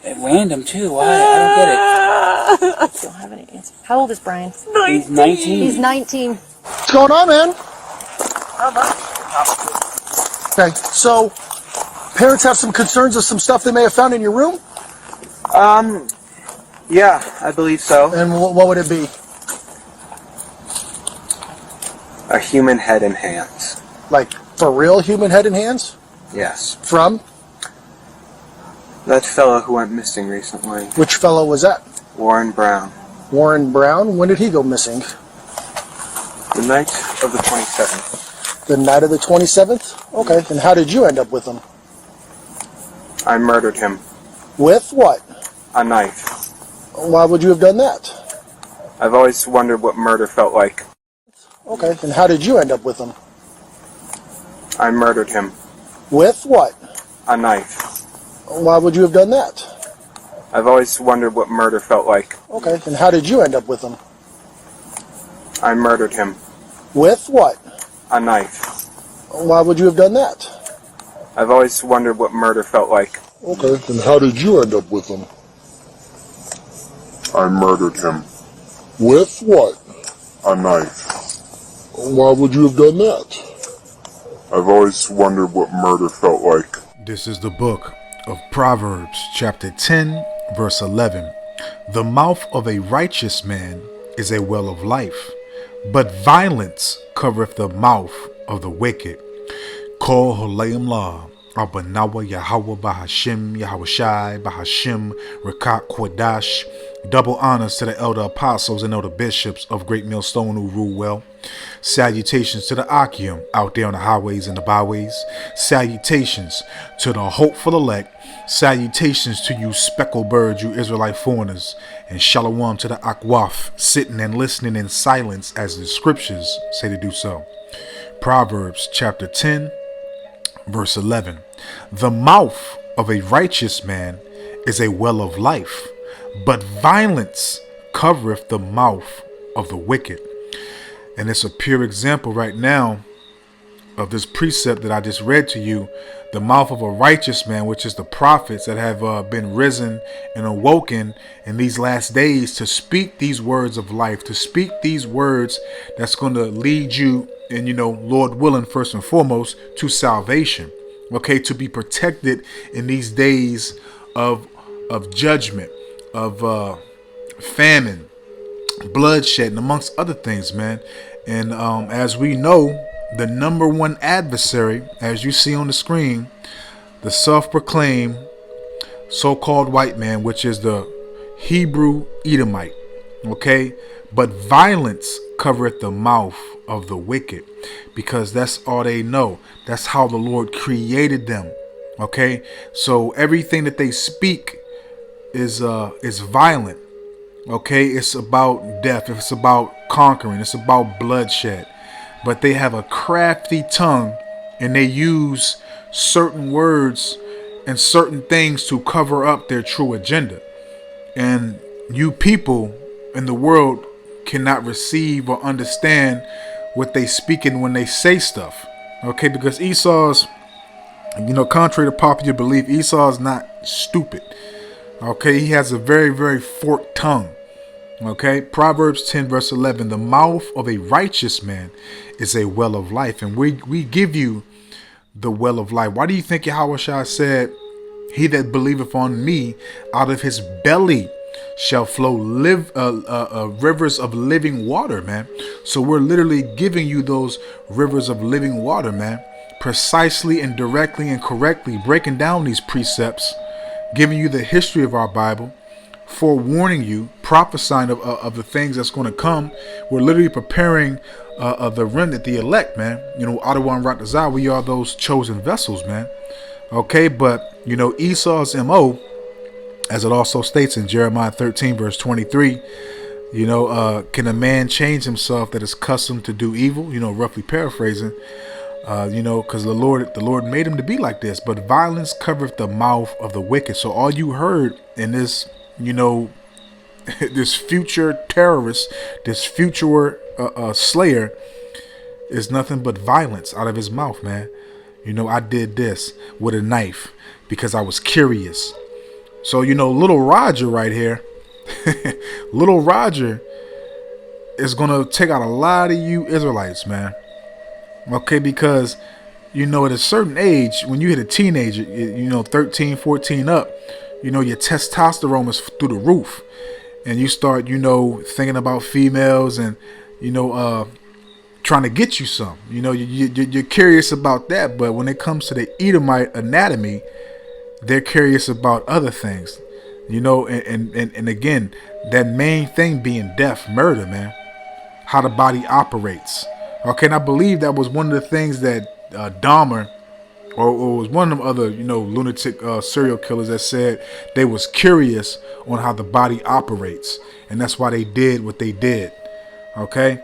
At random too. Why? I don't get it. Don't have any answer. How old is Brian? He's 19. He's 19. What's going on, man? Okay, so parents have some concerns of some stuff they may have found in your room? Yeah, I believe so. And what would it be? A human head and hands. Like, for real human head and hands? Yes. From? That fellow who went missing recently. Which fellow was that? Warren Brown. Warren Brown? When did he go missing? The night of the 27th. The night of the 27th? Okay, and how did you end up with him? I murdered him. With what? A knife. Why would you have done that? I've always wondered what murder felt like. Okay, and how did you end up with him? I murdered him. With what? A knife. Why would you have done that? I've always wondered what murder felt like. Okay, and how did you end up with him? I murdered him. With what? A knife. Why would you have done that? I've always wondered what murder felt like. Okay, and how did you end up with him? I murdered him. With what? A knife. Why would you have done that? I've always wondered what murder felt like. This is the book of Proverbs, chapter 10, verse 11. The mouth of a righteous man is a well of life, but violence covereth the mouth of the wicked. Kol Holayim La, Abanawa Yahweh Bahashim, Yahweh Shai, Bahashim, Rakat Kwadash. Double honors to the elder apostles and elder bishops of Great Millstone who rule well. Salutations to the Akim out there on the highways and the byways. Salutations to the hopeful elect. Salutations to you speckled birds, you Israelite foreigners. And shalom to the Akwaf, sitting and listening in silence as the scriptures say to do so. Proverbs chapter 10, verse 11. The mouth of a righteous man is a well of life, but violence covereth the mouth of the wicked. And it's a pure example right now of this precept that I just read to you. The mouth of a righteous man, which is the prophets that have been risen and awoken in these last days to speak these words of life, to speak these words that's going to lead you, and Lord willing, first and foremost, to salvation. Okay, to be protected in these days of judgment, of famine, bloodshed, and amongst other things, man. And as we know, the number one adversary, as you see on the screen, the self-proclaimed so-called white man, which is the Hebrew Edomite. Okay, but violence covereth the mouth of the wicked, because that's all they know. That's how the Lord created them. Okay, so everything that they speak is violent. Okay, it's about death, it's about conquering, it's about bloodshed. But they have a crafty tongue, and they use certain words and certain things to cover up their true agenda. And you people in the world cannot receive or understand what they speaking when they say stuff. Okay, because Esau's, contrary to popular belief, Esau is not stupid. Okay, he has a very, very forked tongue. Okay, Proverbs 10 verse 11, the mouth of a righteous man is a well of life. And we give you the well of life. Why do you think Yahweh Shai said, he that believeth on me, out of his belly shall flow rivers of living water, man? So we're literally giving you those rivers of living water, man, precisely and directly and correctly breaking down these precepts, giving you the history of our Bible, forewarning you, prophesying of the things that's going to come. We're literally preparing the remnant, the elect, man. Ottawa and Ratazah, we are those chosen vessels, man. Okay, but Esau's MO, as it also states in Jeremiah 13 verse 23, can a man change himself that is accustomed to do evil? Roughly paraphrasing, because the Lord made him to be like this. But violence covereth the mouth of the wicked. So all you heard in this, this future terrorist, this future slayer, is nothing but violence out of his mouth, man. You know, I did this with a knife because I was curious. So, you know, little Roger right here, little Roger is going to take out a lot of you Israelites, man. Okay, because, you know, at a certain age, when you hit a teenager, you know, 13, 14 up, you know, your testosterone is through the roof. And you start, you know, thinking about females and, you know, trying to get you some. You know, you're curious about that. But when it comes to the Edomite anatomy, they're curious about other things. You know, and again, that main thing being death, murder, man. How the body operates. Okay, and I believe that was one of the things that Dahmer, or was one of them other, you know, lunatic serial killers that said they was curious on how the body operates. And that's why they did what they did. Okay.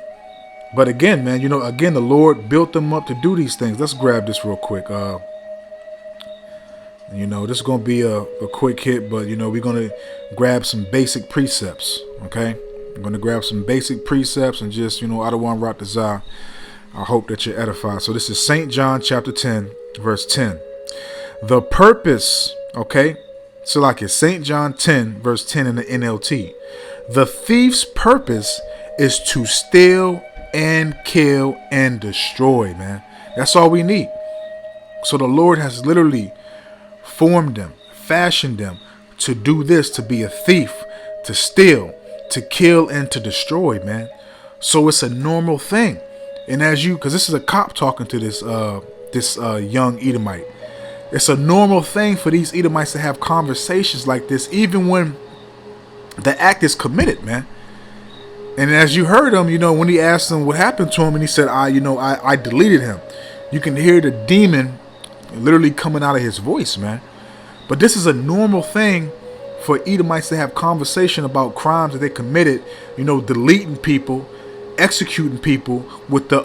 But again, man, you know, again, the Lord built them up to do these things. Let's grab this real quick. You know, this is going to be a quick hit, but, you know, we're going to grab some basic precepts. Okay. I'm going to grab some basic precepts and just, you know, I don't want to rock the Zah. I hope that you're edified. So this is St. John chapter 10, verse 10. The purpose, okay, so like it's St. John 10, verse 10 in the NLT. The thief's purpose is to steal and kill and destroy, man. That's all we need. So the Lord has literally formed them, fashioned them to do this, to be a thief, to steal, to kill, and to destroy, man. So it's a normal thing. And as you, because this is a cop talking to this young Edomite, it's a normal thing for these Edomites to have conversations like this, even when the act is committed, man. And as you heard him, you know, when he asked him what happened to him, and he said, I deleted him. You can hear the demon literally coming out of his voice, man. But this is a normal thing for Edomites to have conversation about crimes that they committed, you know, deleting people, executing people with the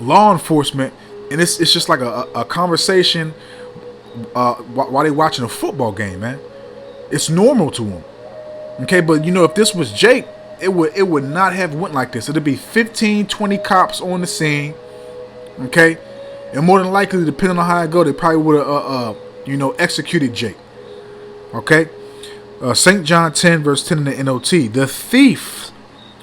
law enforcement. And it's just like a conversation while they watching a football game, man. It's normal to them. Okay, but you know, if this was Jake, it would not have went like this. It'd be 15, 20 cops on the scene. Okay, and more than likely, depending on how it go, they probably would have you know, executed Jake. Okay, St. John 10 verse 10 in the NOT. The thief,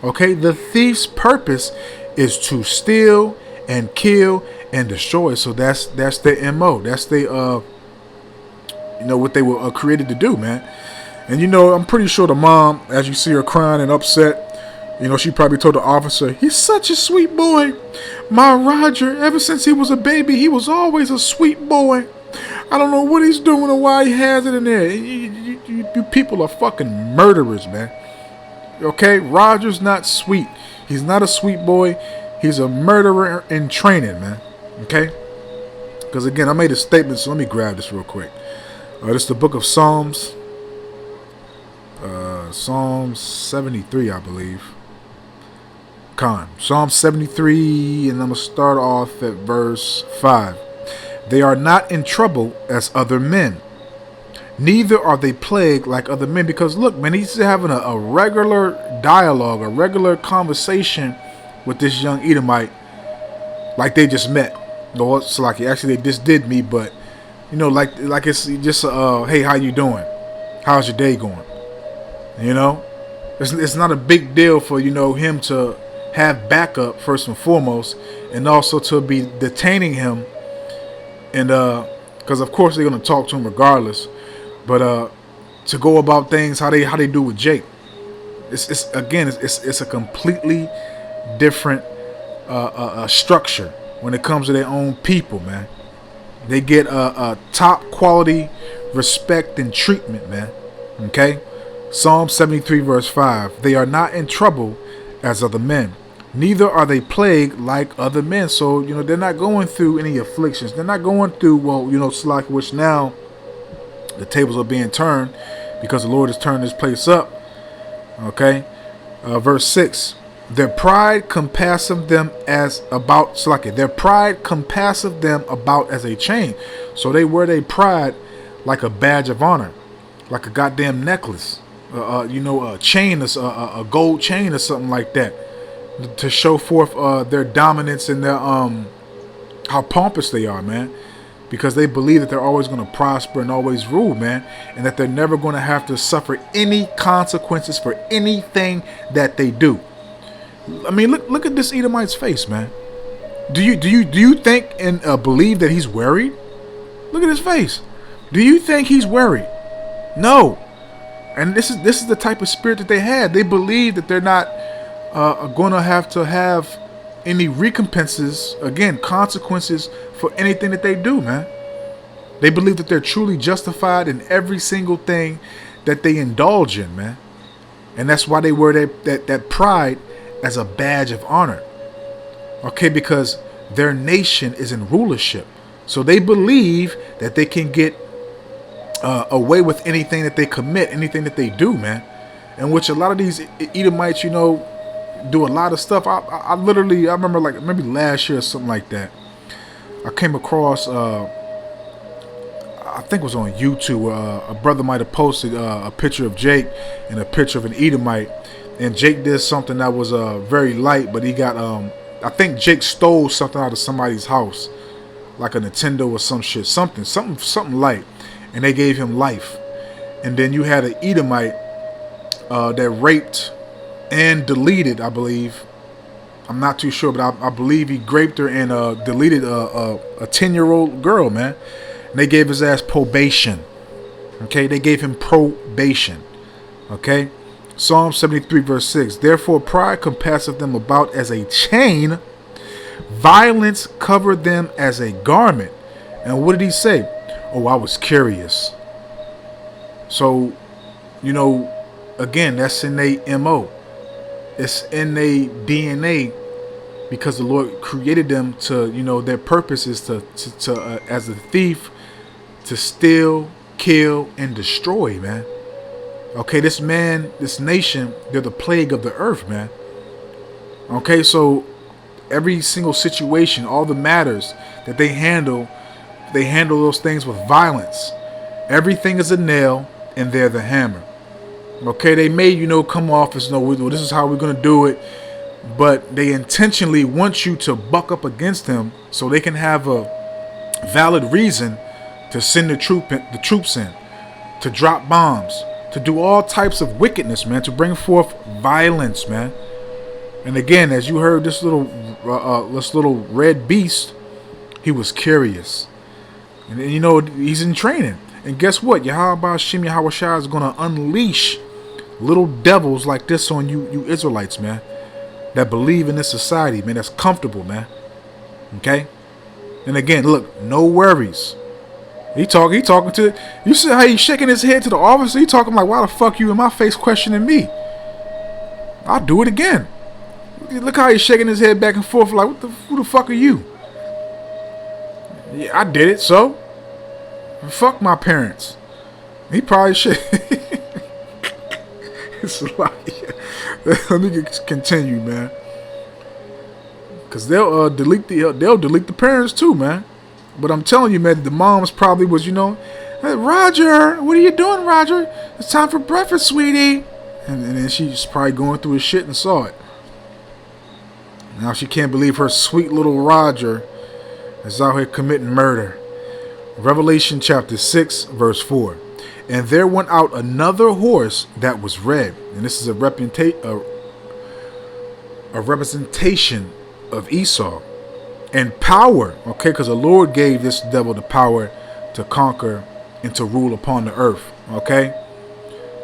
okay, the thief's purpose is to steal and kill and destroy. So that's their MO. That's their you know, what they were created to do, man. And you know, I'm pretty sure the mom, as you see her crying and upset, you know, she probably told the officer, "He's such a sweet boy. My Roger, ever since he was a baby, he was always a sweet boy. I don't know what he's doing or why he has it in there." You people are fucking murderers, man. Okay, Roger's not sweet. He's not a sweet boy. He's a murderer in training, man. Okay? Because again, I made a statement, so let me grab this real quick. This is the book of Psalms. Psalm 73, I believe. Psalm 73, and I'm going to start off at verse 5. They are not in trouble as other men, neither are they plagued like other men. Because look, man, he's having a regular dialogue, a regular conversation with this young Edomite, like they just met. No, it's like actually they just did meet, but you know, like it's just hey, how you doing? How's your day going? You know, it's not a big deal for, you know, him to have backup first and foremost, and also to be detaining him, and because of course they're gonna talk to him regardless, but to go about things how they do with Jake, it's a completely different structure when it comes to their own people, man. They get a top quality respect and treatment, man. Okay. Psalm 73 verse 5. They are not in trouble as other men, neither are they plagued like other men. So, you know, they're not going through any afflictions. They're not going through, well, you know, slack, which now the tables are being turned because the Lord has turned this place up. Okay. Verse 6. Their pride compasseth them as about slacking. Their pride compasseth them about as a chain. So they wear their pride like a badge of honor, like a goddamn necklace. You know, a chain, a gold chain or something like that, to show forth their dominance and their how pompous they are, man. Because they believe that they're always going to prosper and always rule, man. And that they're never going to have to suffer any consequences for anything that they do. I mean, look at this Edomite's face, man. Do you think and believe that he's worried? Look at his face. Do you think he's worried? No. And this is the type of spirit that they had. They believe that they're not going to have any recompenses, again, consequences for anything that they do, man. They believe that they're truly justified in every single thing that they indulge in, man. And that's why they wear that pride as a badge of honor. Okay, because their nation is in rulership. So they believe that they can get away with anything that they commit, anything that they do, man. In which a lot of these Edomites, do a lot of stuff. I remember like maybe last year or something like that. I came across, I think it was on YouTube. A brother might have posted a picture of Jake and a picture of an Edomite, and Jake did something that was very light, but he got I think Jake stole something out of somebody's house, like a Nintendo or some shit, something light, and they gave him life. And then you had an Edomite that raped and deleted, I believe. I'm not too sure, but I believe he raped her and deleted a 10-year-old girl, man. And they gave his ass probation. Okay, they gave him probation. Okay, Psalm 73 verse 6. Therefore pride compasseth them about as a chain, violence covered them as a garment. And what did he say? Oh, I was curious. So, again, that's in their MO. It's in their DNA, because the Lord created them to, their purpose is to as a thief, to steal, kill, and destroy, man. Okay, this nation, they're the plague of the earth, man. Okay, so every single situation, all the matters that they handle those things with violence. Everything is a nail, and they're the hammer. Okay, they may, come off as, this is how we're going to do it. But they intentionally want you to buck up against them so they can have a valid reason to send the troops in, to drop bombs, to do all types of wickedness, man, to bring forth violence, man. And again, as you heard, this little red beast, he was curious. And he's in training. And guess what? Yahweh Shem Yahweh Shai is going to unleash little devils like this on you Israelites, man, that believe in this society, man, that's comfortable, man. Okay? And again, look, no worries. He talking to, you see how he's shaking his head to the officer? He talking like, why the fuck you in my face questioning me? I'll do it again. Look how he's shaking his head back and forth like, who the fuck are you? Yeah, I did it, so fuck my parents. He probably should. It's like, let me continue, man. Cause they'll delete the parents too, man. But I'm telling you, man, the moms probably was, hey, Roger, what are you doing, Roger? It's time for breakfast, sweetie. And then she's probably going through his shit and saw it. Now she can't believe her sweet little Roger is out here committing murder. Revelation chapter 6, verse 4. And there went out another horse that was red. And this is a representation of Esau. And power, okay, because the Lord gave this devil the power to conquer and to rule upon the earth, okay?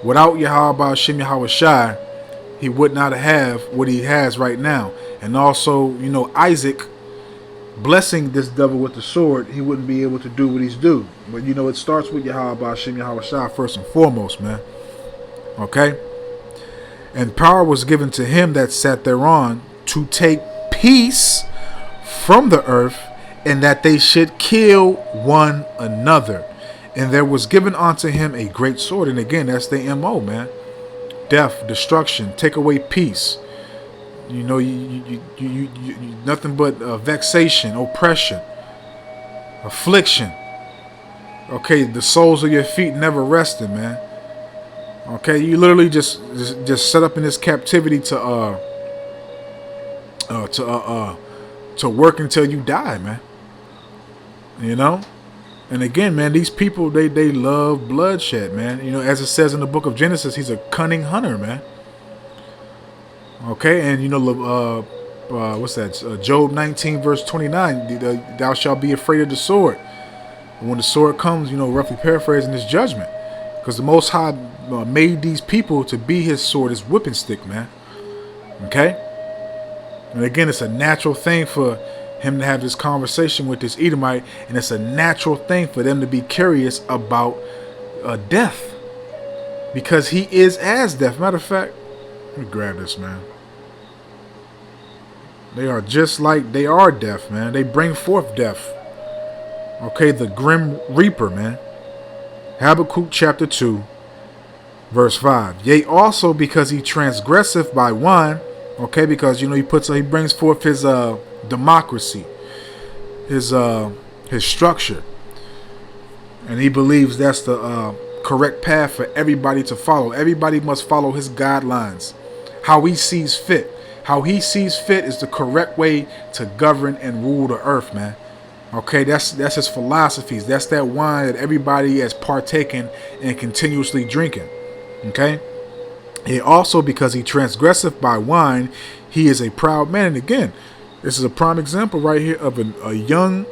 Without Yahweh Shem Yahweh Shai, he would not have what he has right now. And also, Isaac blessing this devil with the sword, he wouldn't be able to do what he's do. But it starts with Yahweh Shem Yahweh Shai first and foremost, man. Okay? And power was given to him that sat thereon to take peace from the earth, and that they should kill one another. And there was given unto him a great sword. And again, that's the MO, man. Death, destruction, take away peace. You nothing but vexation, oppression, affliction. Okay, the soles of your feet never resting, man. Okay, you literally just set up in this captivity to work until you die, man. You know? And again, man, these people, they love bloodshed, man. You know, as it says in the book of Genesis, he's a cunning hunter, man. Okay, and you know, what's that? Job 19, verse 29, thou shalt be afraid of the sword. And when the sword comes, you know, roughly paraphrasing, this judgment. Because the Most High made these people to be his sword, his whipping stick, man. Okay? And again, it's a natural thing for him to have this conversation with this Edomite, and it's a natural thing for them to be curious about death. Because he is as death. Matter of fact, let me grab this, man. They are just like they are death, man. They bring forth death. Okay, the grim reaper, man. Habakkuk chapter 2, verse 5. Yea, also because he transgresseth by wine. Okay, because you know he brings forth his democracy, his structure, and he believes that's the correct path for everybody to follow. Everybody must follow his guidelines, how he sees fit. How he sees fit is the correct way to govern and rule the earth, man. Okay, that's his philosophies. That's that wine that everybody has partaken and continuously drinking. Okay. And also because he transgresseth by wine, he is a proud man. And again, this is a prime example right here of a young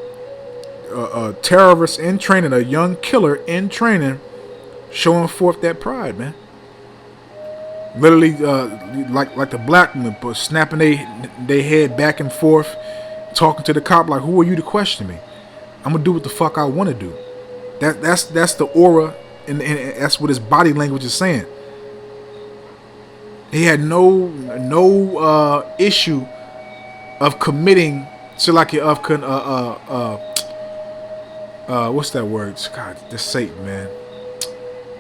terrorist in training, a young killer in training, showing forth that pride, man. Literally, like the black men, but snapping they head back and forth, talking to the cop like, "Who are you to question me? I'm gonna do what the fuck I want to do." That's the aura, and that's what his body language is saying. He had no issue of committing to what's that word? God, this Satan, man.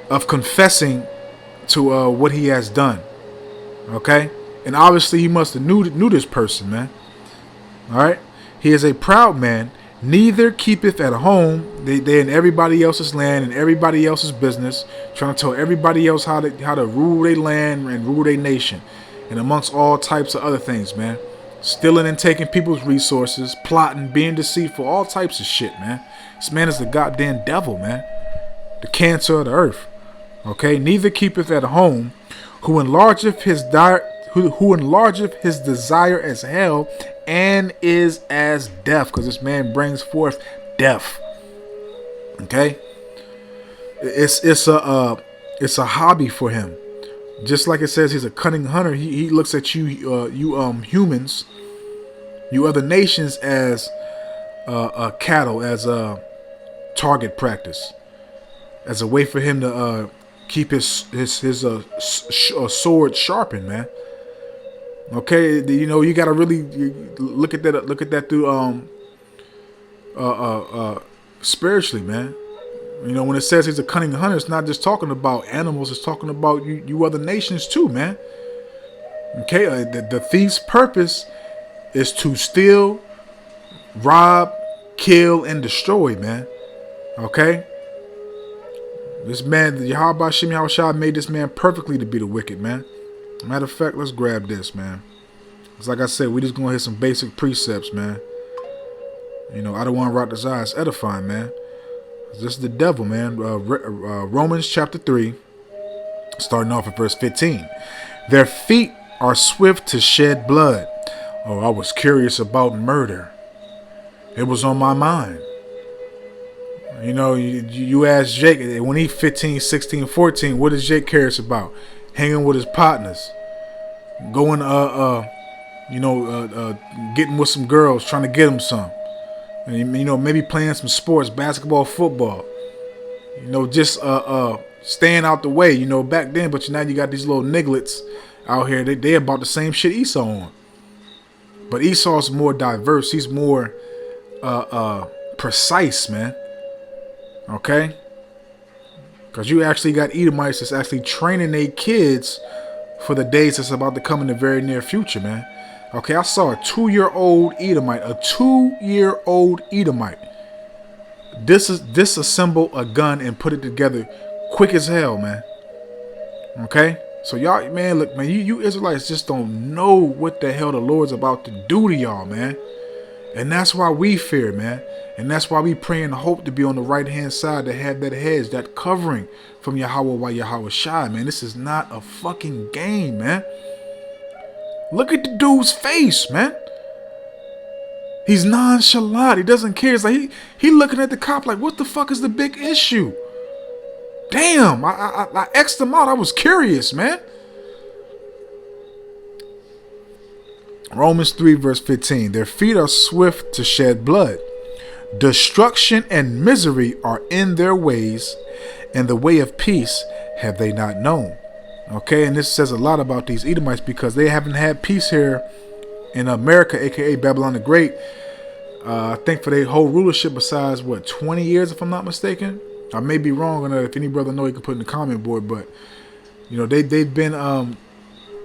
Of confessing to what he has done. Okay? And obviously he must have knew this person, man. Alright? He is a proud man, neither keepeth at home. They in everybody else's land and everybody else's business, trying to tell everybody else how to rule their land and rule their nation. And amongst all types of other things, man. Stealing and taking people's resources, plotting, being deceitful, all types of shit, man. This man is the goddamn devil, man. The cancer of the earth. Okay, neither keepeth at home, who enlargeth his desire as hell, and is as death, because this man brings forth death. Okay, it's a hobby for him. Just like it says, he's a cunning hunter. He looks at you humans, you other nations, as cattle, as a target practice, as a way for him to keep his sword sharpened, man. Okay, you know, you gotta really look at that through spiritually, man. You know, when it says he's a cunning hunter, it's not just talking about animals, it's talking about you other nations too, man. Okay, the thief's purpose is to steal, rob, kill, and destroy, man. Okay. This man, Yahweh Shem Yahushua, made this man perfectly to be the wicked, man. Matter of fact, let's grab this, man. It's like I said, we just gonna hit some basic precepts, man. You know, I don't want to rot this eye. It's edifying, man. This is the devil, man. Romans chapter 3, starting off at verse 15. Their feet are swift to shed blood. Oh, I was curious about murder. It was on my mind. You know, you ask Jake, when he's 15, 16, 14, what is Jake curious about? Hanging with his partners. Going, getting with some girls, trying to get them some. And, you know, maybe playing some sports, basketball, football. You know, just staying out the way, you know, back then. But now you got these little nigglets out here. They about the same shit Esau on. But Esau's more diverse. He's more precise, man. Okay? Because you actually got Edomites that's actually training their kids for the days that's about to come in the very near future, man. Okay, I saw a 2-year-old Edomite. A 2-year-old Edomite. Disassemble a gun and put it together quick as hell, man. Okay? So y'all, man, look, man, you Israelites just don't know what the hell the Lord's about to do to y'all, man. And that's why we fear, man. And that's why we pray and hope to be on the right hand side, to have that hedge, that covering from Yahweh by Yahweh Shai, man. This is not a fucking game, man. Look at the dude's face, man. He's nonchalant. He doesn't care. It's like he looking at the cop like, what the fuck is the big issue? Damn, I X'd him out. I was curious, man. Romans 3 verse 15. Their feet are swift to shed blood. Destruction and misery are in their ways, and the way of peace have they not known. Okay, and this says a lot about these Edomites because they haven't had peace here in America, aka Babylon the Great. I think for their whole rulership, besides 20 years, if I'm not mistaken. I may be wrong on that. If any brother know, you can put in the comment board. But you know, they've been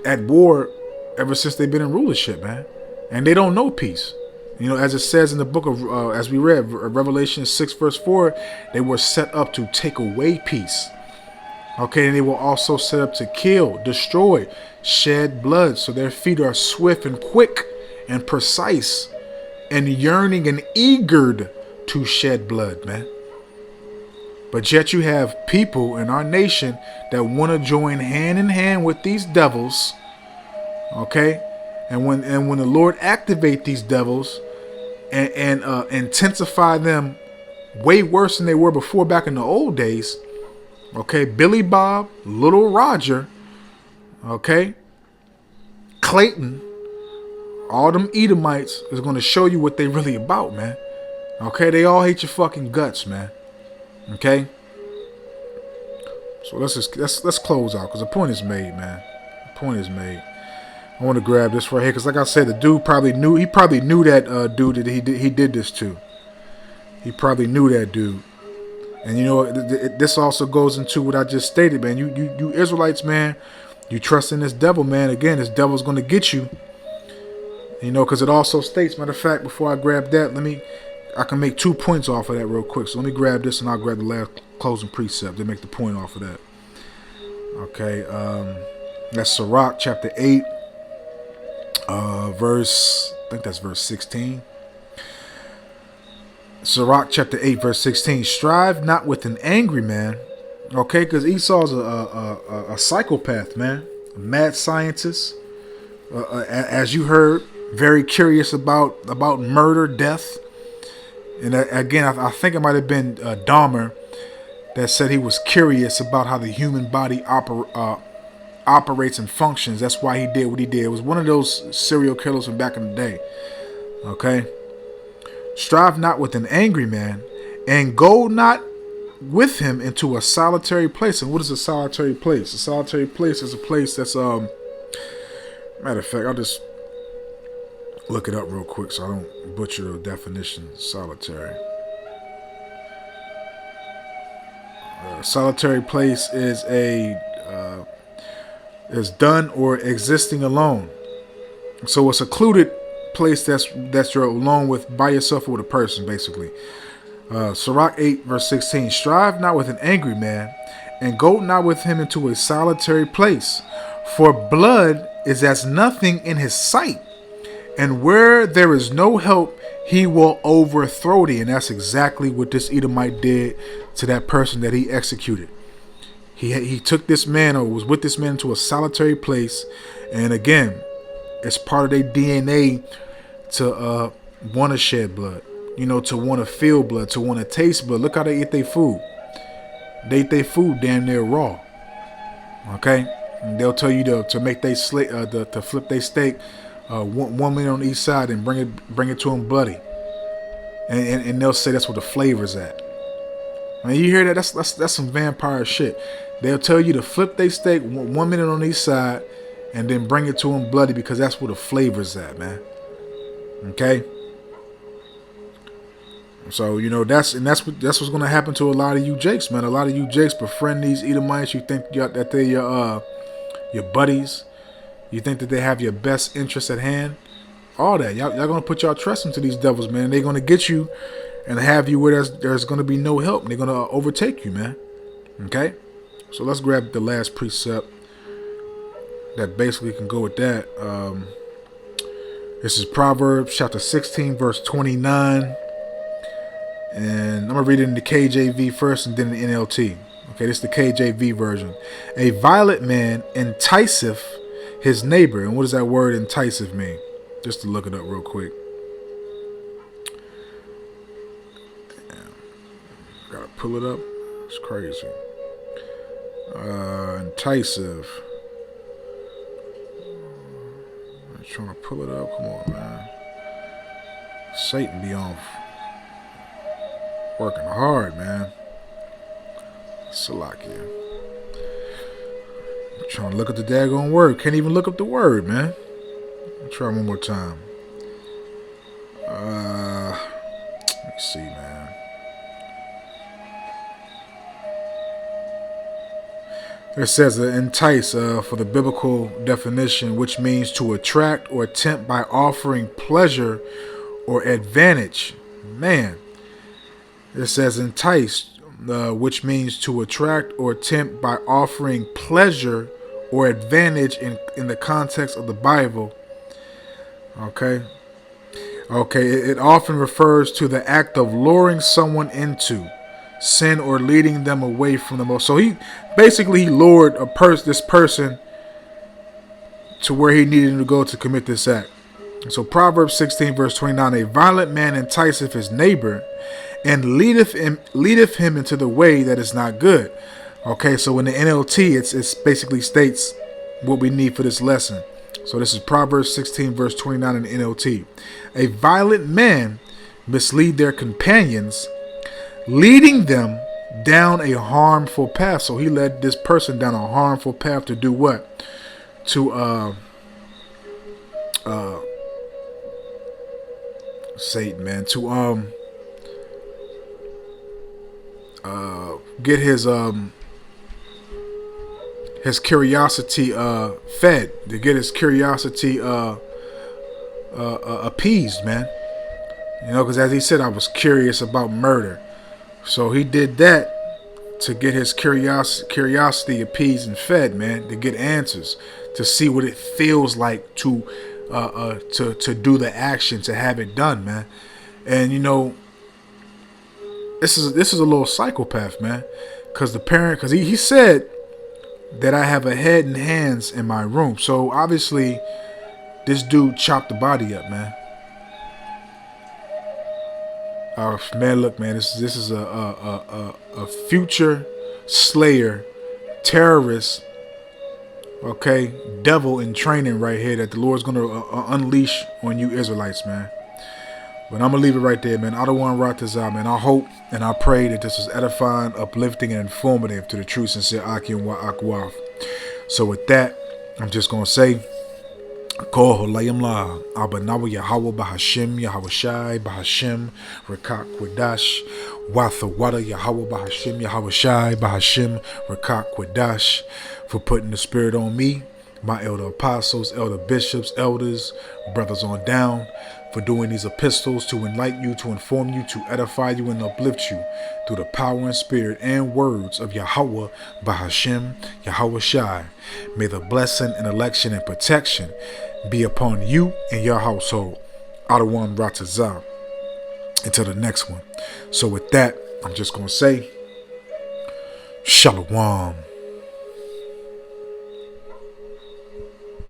at war ever since they've been in rulership, man, and they don't know peace. You know, as it says in the book of, as we read, Revelation 6 verse 4, they were set up to take away peace. Okay, and they were also set up to kill, destroy, shed blood. So their feet are swift and quick and precise and yearning and eager to shed blood, man. But yet you have people in our nation that want to join hand in hand with these devils. Okay, and when the Lord activate these devils and intensify them way worse than they were before back in the old days. Okay, Billy Bob, Little Roger, okay, Clayton, all them Edomites is going to show you what they really about, man. Okay, they all hate your fucking guts, man. Okay, so let's close out because the point is made, man. The point is made. I want to grab this right here because, like I said, the dude probably knew. He probably knew that dude that he did this to. He probably knew that dude. And you know, this also goes into what I just stated, man. You Israelites, man, you trust in this devil, man. Again, this devil's going to get you. You know, because it also states, matter of fact, before I grab that, I can make 2 points off of that real quick. So let me grab this and I'll grab the last closing precept to make the point off of that. Okay, that's Sirach chapter 8, verse, I think that's verse 16. Sirach chapter 8 verse 16. Strive not with an angry man. Okay, because Esau's a psychopath, man, a mad scientist, as you heard, very curious about murder, death. And again, I think it might have been Dahmer that said he was curious about how the human body operates and functions. That's why he did what he did. It was one of those serial killers from back in the day. Okay. Strive not with an angry man, and go not with him into a solitary place. And what is a solitary place? A solitary place is a place that's matter of fact, I'll just look it up real quick so I don't butcher the definition. Solitary. Solitary place is is done or existing alone. So a secluded place that's you're alone with, by yourself or with a person, basically. Sirach 8 verse 16. Strive not with an angry man, and go not with him into a solitary place, for blood is as nothing in his sight, and where there is no help he will overthrow thee. And that's exactly what this Edomite did to that person that he executed. He took this man, or was with this man, into a solitary place, and again, it's part of their DNA to want to shed blood, you know, to want to feel blood, to want to taste blood. Look how they eat their food. They eat their food damn near raw. Okay, and they'll tell you to make they to flip their steak, 1 minute on each side and bring it to them bloody, and they'll say that's where the flavor's at. I mean, you hear that? That's some vampire shit. They'll tell you to flip their steak 1 minute on each side and then bring it to them bloody because that's where the flavor's at, man. Okay. So, you know, that's what's gonna happen to a lot of you Jakes, man. A lot of you Jakes befriend these Edomites. You think that they're your buddies. You think that they have your best interest at hand. All that. Y'all gonna put y'all trust into these devils, man. They're gonna get you and have you where there's gonna be no help. They're gonna overtake you, man. Okay. So let's grab the last precept that basically can go with that. This is Proverbs chapter 16, verse 29. And I'm going to read it in the KJV first and then the NLT. Okay, this is the KJV version. A violent man enticeth his neighbor. And what does that word enticeth mean? Just to look it up real quick. Damn. Gotta pull it up. It's crazy. Enticeth. I'm trying to pull it up. Come on, man. Satan be on. Working hard, man. Salakia. I'm trying to look up the daggone word. Can't even look up the word, man. I'll try one more time. Let me see, man. It says entice for the biblical definition, which means to attract or tempt by offering pleasure or advantage. Man. It says entice, which means to attract or tempt by offering pleasure or advantage in the context of the Bible. Okay. It often refers to the act of luring someone into sin or leading them away from the most. So he lured this person to where he needed to go to commit this act. So Proverbs 16 verse 29, a violent man enticeth his neighbor and leadeth him into the way that is not good. Okay, so in the NLT, it's basically states what we need for this lesson. So this is Proverbs 16 verse 29 in the NLT. A violent man mislead their companions, leading them down a harmful path. So he led this person down a harmful path to do what? To Satan, man, to get his curiosity fed, to get his curiosity appeased, man. You know, because as he said, I was curious about murder. So he did that to get his curiosity appeased and fed, man, to get answers, to see what it feels like to do the action, to have it done, man. And you know, this is a little psychopath, man, because he said that I have a head and hands in my room. So obviously this dude chopped the body up, man. Man, look, man, this is a future slayer, terrorist, okay, devil in training right here that the Lord's going to unleash on you Israelites, man. But I'm going to leave it right there, man. Adawan Ratazah, man. I hope and I pray that this was edifying, uplifting, and informative to the true, sincere Aki and Wa'akwaf. So with that, I'm just going to say, Ko holayim la abanawa Yahweh bahashim Yahweh Shai bahashim Rekak Kwadash Wathawada Yahweh bahashim Yahweh Shai bahashim Rekak Kwadash, for putting the spirit on me, my elder apostles, elder bishops, elders, brothers on down, for doing these epistles to enlighten you, to inform you, to edify you, and uplift you through the power and spirit and words of Yahweh bahashim Yahweh Shai. May the blessing and election and protection be upon you and your household. Adawan Ratazah. Until the next one. So with that, I'm just going to say, Shalom.